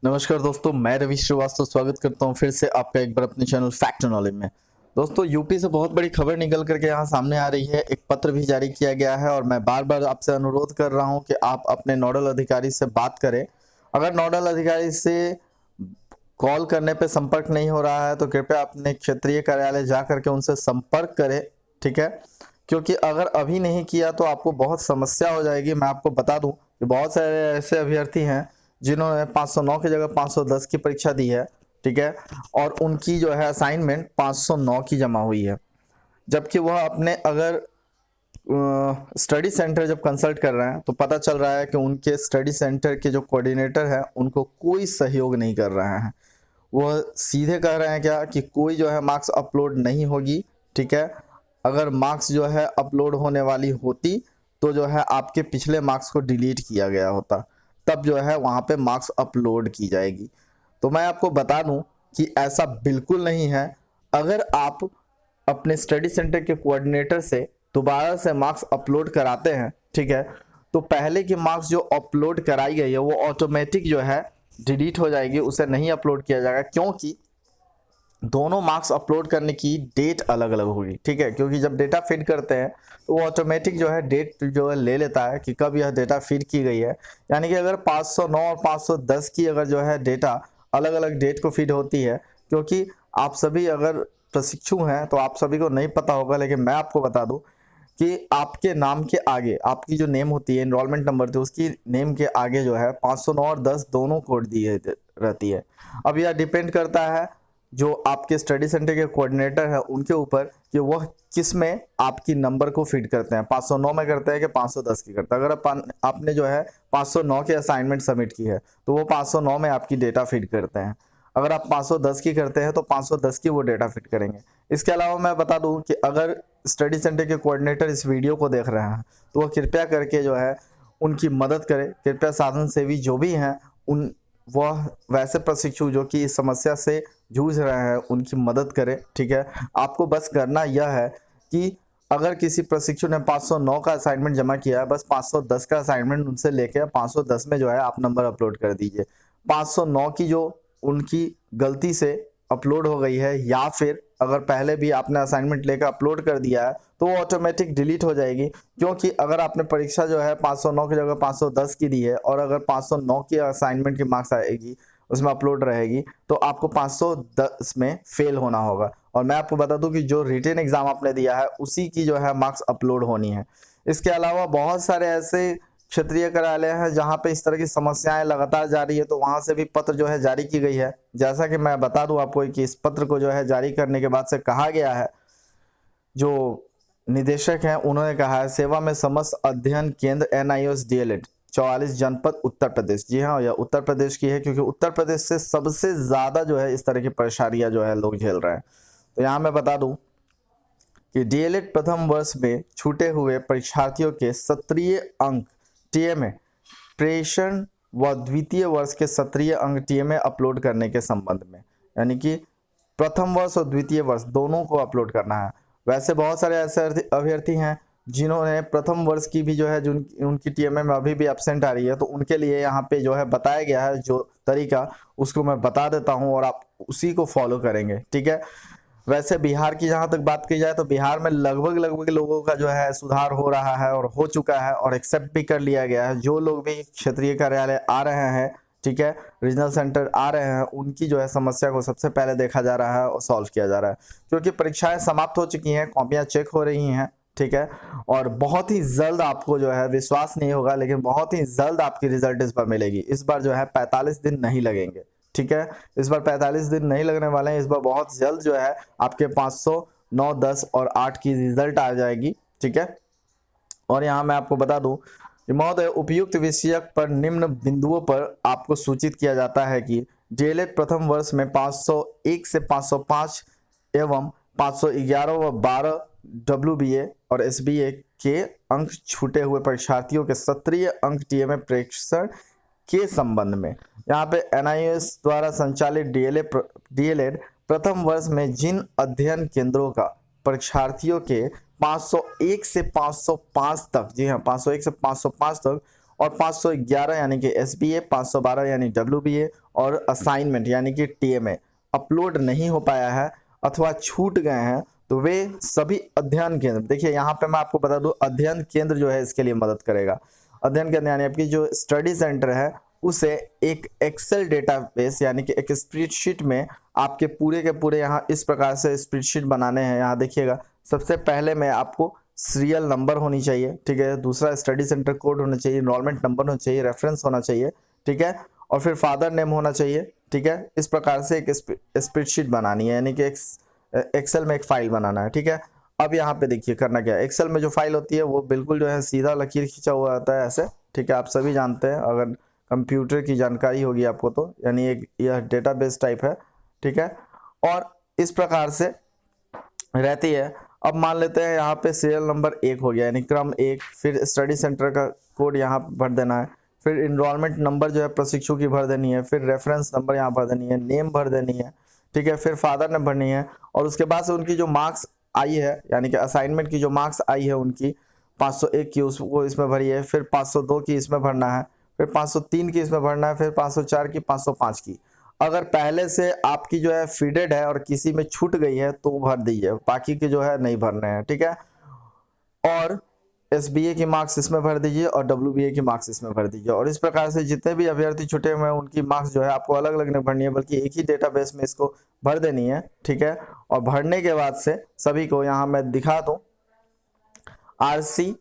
नमस्कार दोस्तों, मैं रवि श्रीवास्तव स्वागत करता हूं फिर से आपका एक बार अपने चैनल फैक्ट नॉलेज में। दोस्तों, यूपी से बहुत बड़ी खबर निकल करके यहाँ सामने आ रही है। एक पत्र भी जारी किया गया है और मैं बार बार आपसे अनुरोध कर रहा हूं कि आप अपने नोडल अधिकारी से बात करें। अगर नोडल अधिकारी से कॉल करने पे संपर्क नहीं हो रहा है तो कृपया अपने क्षेत्रीय कार्यालय जा करके उनसे संपर्क करें, ठीक है। क्योंकि अगर अभी नहीं किया तो आपको बहुत समस्या हो जाएगी। मैं आपको बता दूं कि बहुत सारे ऐसे अभ्यर्थी हैं जिन्होंने 509 की जगह 510 की परीक्षा दी है, ठीक है, और उनकी जो है असाइनमेंट 509 की जमा हुई है। जबकि वह अपने अगर स्टडी सेंटर जब कंसल्ट कर रहे हैं तो पता चल रहा है कि उनके स्टडी सेंटर के जो कोऑर्डिनेटर है उनको कोई सहयोग नहीं कर रहे हैं। वह सीधे कह रहे हैं क्या कि कोई जो है मार्क्स अपलोड नहीं होगी, ठीक है। अगर मार्क्स जो है अपलोड होने वाली होती तो जो है आपके पिछले मार्क्स को डिलीट किया गया होता, तब जो है वहाँ पे मार्क्स अपलोड की जाएगी। तो मैं आपको बता दूं कि ऐसा बिल्कुल नहीं है। अगर आप अपने स्टडी सेंटर के कोऑर्डिनेटर से दोबारा से मार्क्स अपलोड कराते हैं, ठीक है, तो पहले की मार्क्स जो अपलोड कराई गई है वो ऑटोमेटिक जो है डिलीट हो जाएगी, उसे नहीं अपलोड किया जाएगा। क्योंकि दोनों मार्क्स अपलोड करने की डेट अलग अलग होगी, ठीक है। क्योंकि जब डेटा फीड करते हैं तो वो ऑटोमेटिक जो है डेट जो है ले लेता है कि कब यह डेटा फीड की गई है। यानी कि अगर 509 और 510 की अगर जो है डेटा अलग अलग डेट को फीड होती है, क्योंकि आप सभी अगर प्रशिक्षु हैं तो आप सभी को नहीं पता होगा, लेकिन मैं आपको बता दूं कि आपके नाम के आगे आपकी जो नेम होती है, एनरोलमेंट नंबर थी, उसकी नेम के आगे जो है 509 और 10 दोनों कोड दी रहती है। अब यह डिपेंड करता है जो आपके स्टडी सेंटर के कोऑर्डिनेटर है उनके ऊपर कि वह किस में आपकी नंबर को फीड करते हैं, 509 में करते हैं कि 510 की करते हैं। अगर आपने जो है 509 की असाइनमेंट सबमिट की है तो वो 509 में आपकी डेटा फीड करते हैं। अगर आप 510 की करते हैं तो 510 की वो डेटा फिट करेंगे। इसके अलावा मैं बता दूं कि अगर स्टडी सेंटर के कोऑर्डिनेटर इस वीडियो को देख रहे हैं तो वह कृपया करके जो है उनकी मदद करें। कृपया साधन सेवी जो भी हैं उन वह वैसे प्रशिक्षु जो कि इस समस्या से जूझ रहे हैं उनकी मदद करें, ठीक है। आपको बस करना यह है कि अगर किसी प्रशिक्षु ने 509 का असाइनमेंट जमा किया है, बस 510 का असाइनमेंट उनसे लेके 510 में जो है आप नंबर अपलोड कर दीजिए। 509 की जो उनकी गलती से अपलोड हो गई है, या फिर अगर पहले भी आपने असाइनमेंट लेकर अपलोड कर दिया है तो वो ऑटोमेटिक डिलीट हो जाएगी। क्योंकि अगर आपने परीक्षा जो है 509 की जगह 510 की दी है और अगर 509 की असाइनमेंट की मार्क्स आएगी उसमें अपलोड रहेगी तो आपको 510 में फेल होना होगा। और मैं आपको बता दूं कि जो रिटन एग्जाम आपने दिया है उसी की जो है मार्क्स अपलोड होनी है। इसके अलावा बहुत सारे ऐसे क्षेत्रीय कार्यालय है जहां पे इस तरह की समस्याएं लगातार जारी है, तो वहां से भी पत्र जो है जारी की गई है। जैसा कि मैं बता दूं आपको कि इस पत्र को जो है जारी करने के बाद से कहा गया है, जो निदेशक हैं उन्होंने कहा है, सेवा में समस्त अध्ययन केंद्र NIOS DLED 44 जनपद उत्तर प्रदेश। जी हाँ, यह उत्तर प्रदेश की है क्योंकि उत्तर प्रदेश से सबसे ज्यादा जो है इस तरह की परेशानियां जो है लोग झेल रहे हैं। तो यहाँ मैं बता दूं कि DLED प्रथम वर्ष में छूटे हुए परीक्षार्थियों के सत्रीय अंक TMA प्रेषण व द्वितीय वर्ष के सत्रीय अंक TMA अपलोड करने के संबंध में, यानी कि प्रथम वर्ष और द्वितीय वर्ष दोनों को अपलोड करना है। वैसे बहुत सारे ऐसे अभ्यर्थी हैं जिन्होंने प्रथम वर्ष की भी जो है जो उनकी TMA में अभी भी एब्सेंट आ रही है, तो उनके लिए यहाँ पे जो है बताया गया है जो तरीका, उसको मैं बता देता हूँ और आप उसी को फॉलो करेंगे, ठीक है। वैसे बिहार की जहां तक बात की जाए तो बिहार में लगभग लगभग लोगों का जो है सुधार हो रहा है और हो चुका है और एक्सेप्ट भी कर लिया गया है। जो लोग भी क्षेत्रीय कार्यालय आ रहे हैं, ठीक है, रीजनल सेंटर आ रहे हैं, उनकी जो है समस्या को सबसे पहले देखा जा रहा है और सॉल्व किया जा रहा है। क्योंकि परीक्षाएं समाप्त हो चुकी हैं, कॉपियां चेक हो रही हैं, ठीक है, और बहुत ही जल्द आपको जो है, विश्वास नहीं होगा लेकिन बहुत ही जल्द आपकी रिजल्ट इस बार मिलेगी। इस बार जो है 45 दिन नहीं लगेंगे, ठीक है। इस बार 45 दिन नहीं लगने वाले हैं, इस बार बहुत जल्द जो है आपके 509, 10 और 8 की रिजल्ट आ जाएगी, ठीक है। और यहाँ मैं आपको बता दूं कि महोदय उपयुक्त विषयक पर निम्न बिंदुओं पर आपको सूचित किया जाता है कि DLED प्रथम वर्ष में 501 से 505 एवं 511 व 12 WBA और SBA के अंक छूटे हुए परीक्षार्थियों के सत्रीय अंक TMA प्रेक्षण के संबंध में यहाँ पे NIOS द्वारा संचालित DLED प्रथम वर्ष में जिन अध्ययन केंद्रों का परीक्षार्थियों के 501 से 505 तक, जी हाँ 501 से 505 तक और 511 यानी कि SBA, 512 यानी WBA और असाइनमेंट यानी कि TMA अपलोड नहीं हो पाया है अथवा छूट गए हैं तो वे सभी अध्ययन केंद्र, देखिए यहाँ पे मैं आपको बता दूं अध्ययन केंद्र जो है इसके लिए मदद करेगा। अध्ययन केंद्र यानी आपकी जो स्टडी सेंटर है उसे एक एक्सेल डेटाबेस यानी कि एक स्प्रेडशीट में आपके पूरे के पूरे यहाँ इस प्रकार से स्प्रेडशीट बनाने हैं। यहाँ देखिएगा सबसे पहले में आपको सीरियल नंबर होनी चाहिए, ठीक है, दूसरा स्टडी सेंटर कोड होना चाहिए, इनरोलमेंट नंबर होना चाहिए, रेफरेंस होना चाहिए, ठीक है, और फिर फादर नेम होना चाहिए, ठीक है। इस प्रकार से एक स्प्रेडशीट बनानी है यानी कि एक्सेल में एक फाइल बनाना है, ठीक है। अब यहाँ पे देखिए करना क्या है, एक्सेल में जो फाइल होती है वो बिल्कुल जो है सीधा लकीर खींचा हुआ आता है ऐसे, ठीक है, आप सभी जानते हैं अगर कंप्यूटर की जानकारी होगी आपको तो, यानी एक यह डेटाबेस टाइप है, ठीक है, और इस प्रकार से रहती है। अब मान लेते हैं यहाँ पे सीरियल नंबर 1 हो गया यानी क्रम 1, फिर स्टडी सेंटर का कोड यहाँ भर देना है, फिर इनरोलमेंट नंबर जो है प्रशिक्षु की भर देनी है, फिर रेफरेंस नंबर यहाँ भर देनी है, नेम भर देनी है, ठीक है, फिर फादर ने भरनी है, और उसके बाद से उनकी जो मार्क्स आई है यानी कि असाइनमेंट की जो मार्क्स आई है उनकी 501 की उसको इसमें भरी है, फिर 502 की इसमें भरना है, फिर 503 की इसमें भरना है, फिर 504 की, 505 की। अगर पहले से आपकी जो है फीडेड है और किसी में छूट गई है तो भर दीजिए, बाकी के जो है नहीं भरने हैं, ठीक है। और SBA की मार्क्स इसमें भर दीजिए और WBA की मार्क्स इसमें भर दीजिए, और इस प्रकार से जितने भी अभ्यर्थी छूटे हुए हैं उनकी मार्क्स जो है आपको अलग अलग नहीं भरनी है बल्कि एक ही डेटाबेस में इसको भर देनी है, ठीक है। और भरने के बाद से सभी को यहाँ मैं दिखा दूं, RC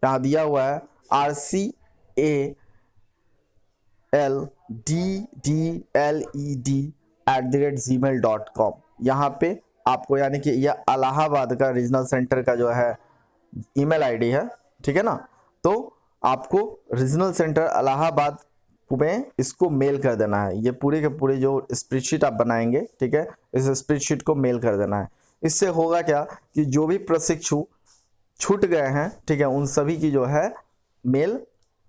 यहाँ दिया हुआ है RCALDDLED@gmail.com, यहाँ पे आपको यानी कि यह इलाहाबाद का रीजनल सेंटर का जो है ईमेल आईडी है, ठीक है ना। तो आपको रीजनल सेंटर इलाहाबाद में इसको मेल कर देना है, ये पूरे के पूरे जो स्प्रेडशीट आप बनाएंगे, ठीक है, इस स्प्रेडशीट को मेल कर देना है। इससे होगा क्या कि जो भी प्रशिक्षु छूट गए हैं, ठीक है, उन सभी की जो है मेल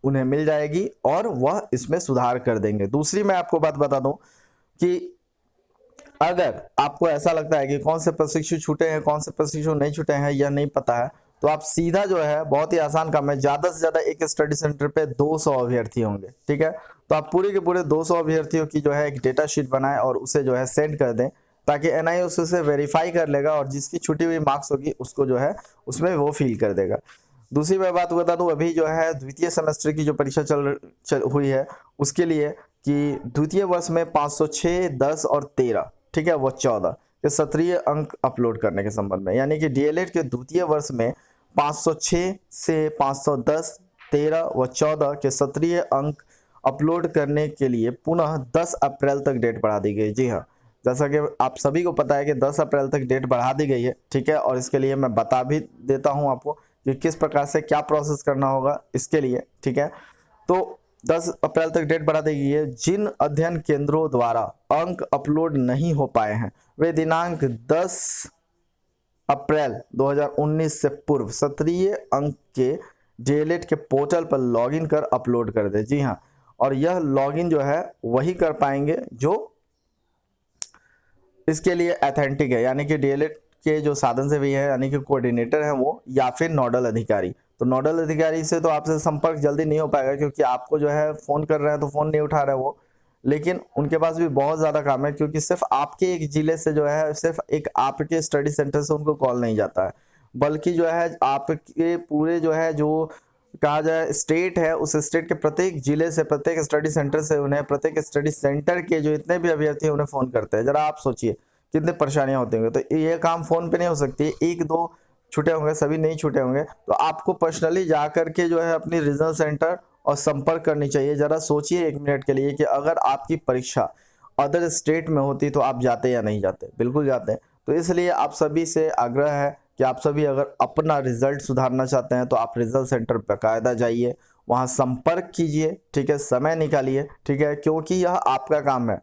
उन्हें मिल जाएगी और वह इसमें सुधार कर देंगे। दूसरी मैं आपको बात बता दूं कि अगर आपको ऐसा लगता है कि कौन से प्रशिक्षु छूटे हैं कौन से प्रशिक्षु नहीं छूटे हैं यह नहीं पता है, तो आप सीधा जो है बहुत ही आसान काम है, ज्यादा से ज्यादा एक स्टडी सेंटर पे 200 अभ्यर्थी होंगे, ठीक है, तो आप पूरे के पूरे 200 अभ्यर्थियों की जो है एक डेटा शीट बनाएं और उसे जो है सेंड कर दें ताकि NIOS उसे वेरीफाई कर लेगा और जिसकी छुट्टी हुई मार्क्स होगी उसको जो है उसमें वो फिल कर देगा। दूसरी मैं बात बता दूं, अभी जो है द्वितीय सेमेस्टर की जो परीक्षा चल हुई है उसके लिए कि द्वितीय वर्ष में 506, 10 और 13, ठीक है, वो 14 के सत्रीय अंक अपलोड करने के संबंध में, यानी कि DLED के द्वितीय वर्ष में 506 से 510, 13 व 14 के सत्रीय अंक अपलोड करने के लिए पुनः 10 अप्रैल तक डेट बढ़ा दी गई। जी हाँ, जैसा कि आप सभी को पता है कि 10 अप्रैल तक डेट बढ़ा दी गई है, ठीक है, और इसके लिए मैं बता भी देता हूं आपको कि किस प्रकार से क्या प्रोसेस करना होगा इसके लिए, ठीक है। तो 10 अप्रैल तक डेट बढ़ा दी गई है। जिन अध्ययन केंद्रों द्वारा अंक अपलोड नहीं हो पाए हैं वे दिनांक 10 अप्रैल 2019 से पूर्व सत्रीय अंक के DLED के पोर्टल पर लॉगिन कर अपलोड कर दे। जी हाँ, और यह लॉगिन जो है वही कर पाएंगे जो इसके लिए ऑथेंटिक है, यानी कि DLED के जो साधन सेवी है यानी कि कोऑर्डिनेटर है वो, या फिर नोडल अधिकारी। तो नोडल अधिकारी से तो आपसे संपर्क जल्दी नहीं हो पाएगा क्योंकि आपको जो है फोन कर रहे हैं तो फोन नहीं उठा रहे वो, लेकिन उनके पास भी बहुत ज़्यादा काम है क्योंकि सिर्फ आपके एक जिले से जो है सिर्फ एक आपके स्टडी सेंटर से उनको कॉल नहीं जाता है, बल्कि जो है आपके पूरे जो है जो कहा जाए स्टेट है उस स्टेट के प्रत्येक जिले से प्रत्येक स्टडी सेंटर से उन्हें प्रत्येक स्टडी सेंटर के जो इतने भी अभ्यर्थी हैं उन्हें फ़ोन करते हैं। जरा आप सोचिए कितने परेशानियां होती होंगी। तो ये काम फ़ोन पे नहीं हो सकती, एक दो छूटे होंगे, सभी नहीं छूटे होंगे, तो आपको पर्सनली जा करके जो है अपनी रीजनल सेंटर और संपर्क करनी चाहिए। ज़रा सोचिए 1 मिनट के लिए कि अगर आपकी परीक्षा अदर स्टेट में होती तो आप जाते या नहीं जाते? बिल्कुल जाते हैं। तो इसलिए आप सभी से आग्रह है कि आप सभी अगर अपना रिजल्ट सुधारना चाहते हैं तो आप रिजल्ट सेंटर बाकायदा जाइए, वहाँ संपर्क कीजिए, ठीक है, समय निकालिए, ठीक है, क्योंकि यह आपका काम है।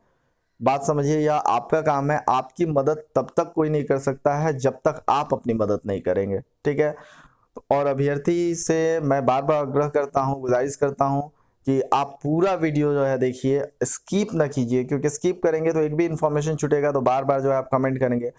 बात समझिए, यह आपका काम है। आपकी मदद तब तक कोई नहीं कर सकता है जब तक आप अपनी मदद नहीं करेंगे, ठीक है। और अभ्यर्थी से मैं बार बार आग्रह करता हूँ, गुजारिश करता हूँ कि आप पूरा वीडियो जो है देखिए, स्किप ना कीजिए, क्योंकि स्किप करेंगे तो एक भी इंफॉर्मेशन छूटेगा तो बार बार जो है आप कमेंट करेंगे।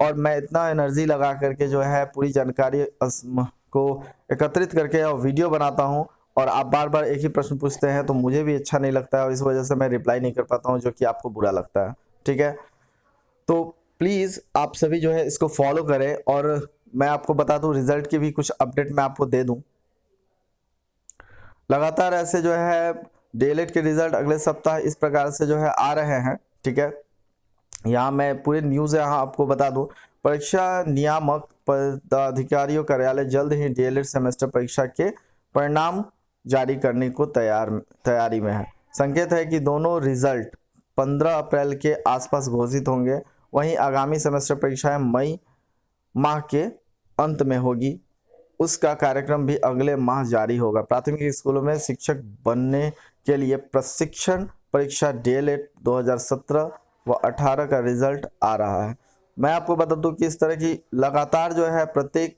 और मैं इतना एनर्जी लगा करके जो है पूरी जानकारी को एकत्रित करके और वीडियो बनाता हूँ, और आप बार बार एक ही प्रश्न पूछते हैं तो मुझे भी अच्छा नहीं लगता है और इस वजह से मैं रिप्लाई नहीं कर पाता हूँ, जो कि आपको बुरा लगता है। ठीक है, तो प्लीज़ आप सभी जो है इसको फॉलो करें। और मैं आपको बता दूं, रिजल्ट की भी कुछ अपडेट मैं आपको दे दूं। लगातार ऐसे जो है डीएलएड के रिजल्ट अगले सप्ताह इस प्रकार से जो है आ रहे हैं। ठीक है, यहाँ मैं पूरे न्यूज़ यहाँ आपको बता दूं। परीक्षा नियामक पदाधिकारियों कार्यालय जल्द ही डीएलएड सेमेस्टर परीक्षा के परिणाम जारी करने को तैयारी में है। संकेत है कि दोनों रिजल्ट 15 अप्रैल के आसपास घोषित होंगे। वहीं आगामी सेमेस्टर परीक्षाएं मई माह के अंत में होगी। उसका कार्यक्रम भी अगले माह जारी होगा। प्राथमिक स्कूलों में शिक्षक बनने के लिए प्रशिक्षण परीक्षा डीएलएड 2017 व 18 का रिजल्ट आ रहा है। मैं आपको बता दूं कि इस तरह की लगातार जो है प्रत्येक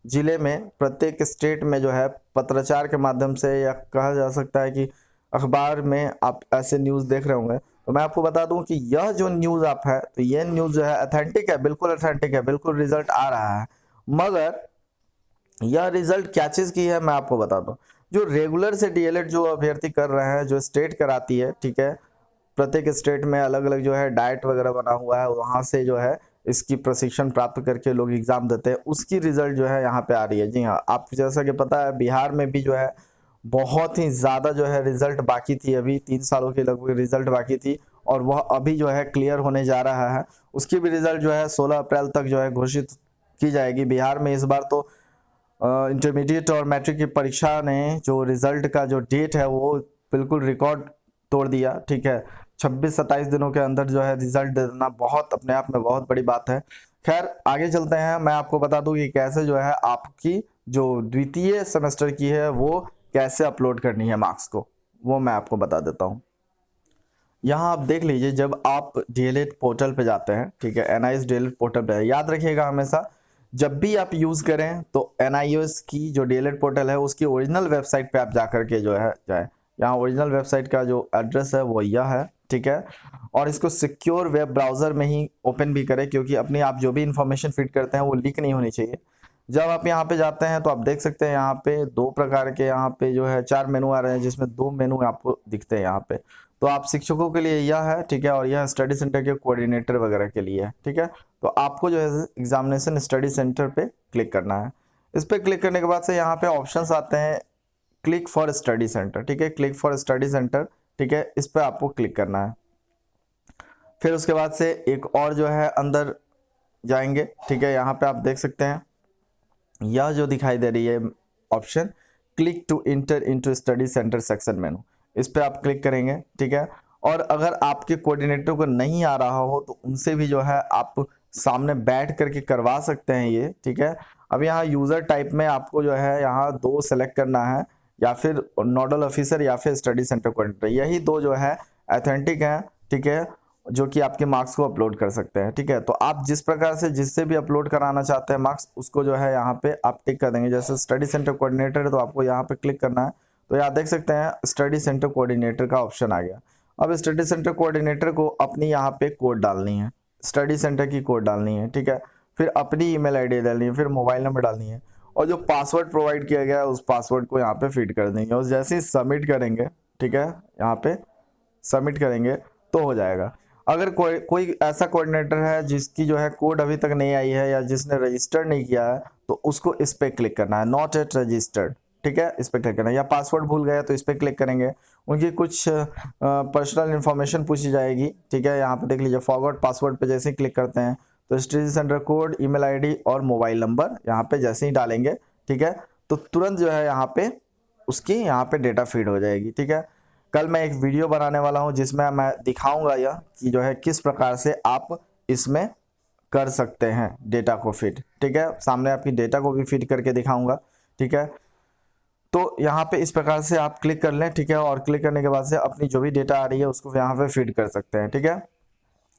जिले में, प्रत्येक स्टेट में जो है पत्राचार के माध्यम से, या कहा जा सकता है कि अखबार में आप ऐसे न्यूज़ देख रहे होंगे। तो मैं आपको बता दूं कि यह जो न्यूज़ आप है, तो यह न्यूज़ जो है अथेंटिक है, बिल्कुल अथेंटिक है, बिल्कुल रिजल्ट आ रहा है। मगर यह रिजल्ट क्या चीज़ की है मैं आपको बता दूं। जो रेगुलर से डीएलएड जो अभ्यर्थी कर रहे हैं, जो स्टेट कराती है, ठीक है, प्रत्येक स्टेट में अलग अलग जो है डाइट वगैरह बना हुआ है, वहाँ से जो है इसकी प्रशिक्षण प्राप्त करके लोग एग्जाम देते हैं, उसकी रिजल्ट जो है यहाँ पे आ रही है। जी हाँ, आप जैसा कि पता है बिहार में भी जो है बहुत ही ज़्यादा जो है रिजल्ट बाकी थी, अभी 3 सालों की लगभग रिजल्ट बाकी थी, और वह अभी जो है क्लियर होने जा रहा है। उसकी भी रिजल्ट जो है 16 अप्रैल तक जो है घोषित की जाएगी। बिहार में इस बार तो इंटरमीडिएट और मैट्रिक की परीक्षा ने जो रिजल्ट का जो डेट है वो बिल्कुल रिकॉर्ड तोड़ दिया। ठीक है, 26-27 दिनों के अंदर जो है रिजल्ट देना बहुत अपने आप में बहुत बड़ी बात है। खैर आगे चलते हैं, मैं आपको बता दूं कि कैसे जो है आपकी जो द्वितीय सेमेस्टर की है वो कैसे अपलोड करनी है मार्क्स को, वो मैं आपको बता देता हूँ। यहाँ आप देख लीजिए, जब आप डीएलएड पोर्टल पे जाते हैं, ठीक है, एनआईएस डीएलएड पोर्टल पे, याद रखिएगा हमेशा जब भी आप यूज़ करें तो एनआईएस की जो डीएलएड पोर्टल है उसकी ओरिजिनल वेबसाइट पे आप जा करके जो है जाए। यहाँ ओरिजिनल वेबसाइट का जो एड्रेस है वो यह है। ठीक है, और इसको सिक्योर वेब ब्राउज़र में ही ओपन भी करें, क्योंकि अपनी आप जो भी इंफॉर्मेशन फिट करते हैं वो लीक नहीं होनी चाहिए। जब आप यहाँ पे जाते हैं तो आप देख सकते हैं यहाँ पे 2 प्रकार के यहाँ पे जो है 4 मेनू आ रहे हैं, जिसमें 2 मेनू आपको दिखते हैं यहाँ पे। तो आप शिक्षकों के लिए यह है, ठीक है, और यह स्टडी सेंटर के कोऑर्डिनेटर वगैरह के लिए है। ठीक है, तो आपको जो है एग्जामिनेशन स्टडी सेंटर पे क्लिक करना है। इस पर क्लिक करने के बाद से यहाँ पे ऑप्शंस आते हैं, क्लिक फॉर स्टडी सेंटर। ठीक है, क्लिक फॉर स्टडी सेंटर, ठीक है, इस पर आपको क्लिक करना है। फिर उसके बाद से एक और जो है अंदर जाएंगे। ठीक है, यहाँ पे आप देख सकते हैं यह जो दिखाई दे रही है option, click to enter into study centre section menu, इस पर आप क्लिक करेंगे। ठीक है, और अगर आपके कोऑर्डिनेटर को नहीं आ रहा हो तो उनसे भी जो है आप सामने बैठ करके करवा सकते हैं ये। ठीक है, अब यहाँ यूज़र टाइप में आपको जो है यहाँ 2 सेलेक्ट करना है, या फिर नोडल ऑफिसर या फिर स्टडी सेंटर कोऑर्डिनेटर, यही 2 जो है ऑथेंटिक हैं। ठीक है, जो कि आपके मार्क्स को अपलोड कर सकते हैं। ठीक है, तो आप जिस प्रकार से जिससे भी अपलोड कराना चाहते हैं मार्क्स, उसको जो है यहाँ पे आप टिक कर देंगे। जैसे स्टडी सेंटर कोऑर्डिनेटर है तो आपको यहाँ पे क्लिक करना है। तो यहाँ देख सकते हैं स्टडी सेंटर कोऑर्डिनेटर का ऑप्शन आ गया। अब स्टडी सेंटर कोऑर्डिनेटर को अपनी यहाँ पे कोड डालनी है, स्टडी सेंटर की कोड डालनी है। ठीक है, फिर अपनी ईमेल आईडी डालनी है, फिर मोबाइल नंबर डालनी है, और जो पासवर्ड प्रोवाइड किया गया है उस पासवर्ड को यहाँ पे फीड कर देंगे, और जैसे ही सबमिट करेंगे, ठीक है, यहाँ पे सबमिट करेंगे तो हो जाएगा। अगर कोई ऐसा कोऑर्डिनेटर है जिसकी जो है कोड अभी तक नहीं आई है, या जिसने रजिस्टर नहीं किया है, तो उसको इस पर क्लिक करना है, नॉट एट रजिस्टर्ड। ठीक है, इस पर क्लिक करना है, या पासवर्ड भूल गया तो इस पर क्लिक करेंगे। उनकी कुछ पर्सनल इन्फॉर्मेशन पूछी जाएगी। ठीक है, यहाँ पे देख लीजिए फॉरवर्ड पासवर्ड पे जैसे ही क्लिक करते हैं तो study centre code, email ID और मोबाइल नंबर यहाँ पे जैसे ही डालेंगे, ठीक है, तो तुरंत जो है यहाँ पे उसकी यहाँ पे डेटा फीड हो जाएगी। ठीक है, कल मैं एक वीडियो बनाने वाला हूँ जिसमें मैं दिखाऊंगा यह कि जो है किस प्रकार से आप इसमें कर सकते हैं डेटा को फिट। ठीक है, सामने आपकी डेटा को भी फिट करके दिखाऊंगा। ठीक है, तो यहाँ पे इस प्रकार से आप क्लिक कर लें। ठीक है, और क्लिक करने के बाद से अपनी जो भी डेटा आ रही है उसको यहाँ पे फीड कर सकते हैं। ठीक है,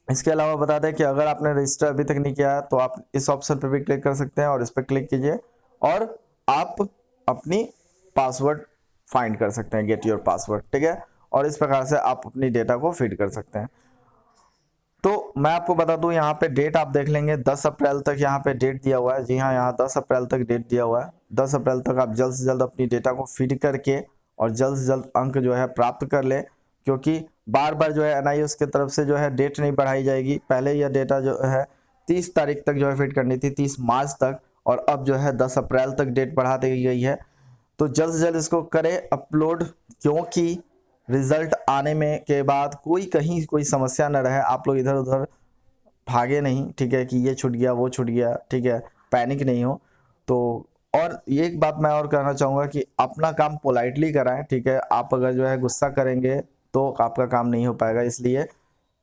इसके अलावा बता दें कि अगर आपने रजिस्टर अभी तक नहीं किया है तो आप इस ऑप्शन पे भी क्लिक कर सकते हैं, और इस पर क्लिक कीजिए और आप अपनी पासवर्ड फाइंड कर सकते हैं, गेट योर पासवर्ड। ठीक है, और इस प्रकार से आप अपनी डेटा को फीड कर सकते हैं। तो मैं आपको बता दूं, यहाँ पे डेट आप देख लेंगे 10 अप्रैल तक यहाँ पे डेट दिया हुआ है। जी हाँ, यहाँ 10 अप्रैल तक डेट दिया हुआ है। 10 अप्रैल तक आप जल्द से जल्द अपनी डेटा को फीड करके और जल्द से जल्द अंक जो है प्राप्त कर ले, क्योंकि बार बार जो है एनआईओएस की तरफ से जो है डेट नहीं बढ़ाई जाएगी। पहले यह डेटा जो है 30 तारीख तक जो है फिट करनी थी, 30 मार्च तक, और अब जो है 10 अप्रैल तक डेट बढ़ा दी गई है। तो जल्द से जल्द इसको करें अपलोड, क्योंकि रिजल्ट आने में के बाद कोई कहीं कोई समस्या न रहे, आप लोग इधर उधर भागे नहीं, ठीक है, कि ये छूट गया वो छूट गया, ठीक है, पैनिक नहीं हो। तो और ये एक बात मैं और कहना चाहूँगा कि अपना काम पोलाइटली कराएं, ठीक है। आप अगर जो है गुस्सा करेंगे तो आपका काम नहीं हो पाएगा, इसलिए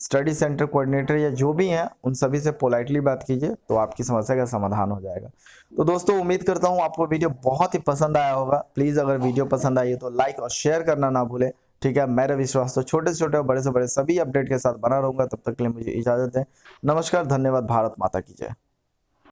स्टडी सेंटर कोऑर्डिनेटर या जो भी हैं उन सभी से पोलाइटली बात कीजिए, तो आपकी समस्या का समाधान हो जाएगा। तो दोस्तों उम्मीद करता हूँ आपको वीडियो बहुत ही पसंद आया होगा। प्लीज़ अगर वीडियो पसंद आई है तो लाइक और शेयर करना ना भूलें, ठीक है। मेरा विश्वास तो छोटे से छोटे और बड़े से बड़े सभी अपडेट के साथ बना रहूंगा। तब तक के लिए मुझे इजाज़त दें। नमस्कार, धन्यवाद, भारत माता की जय।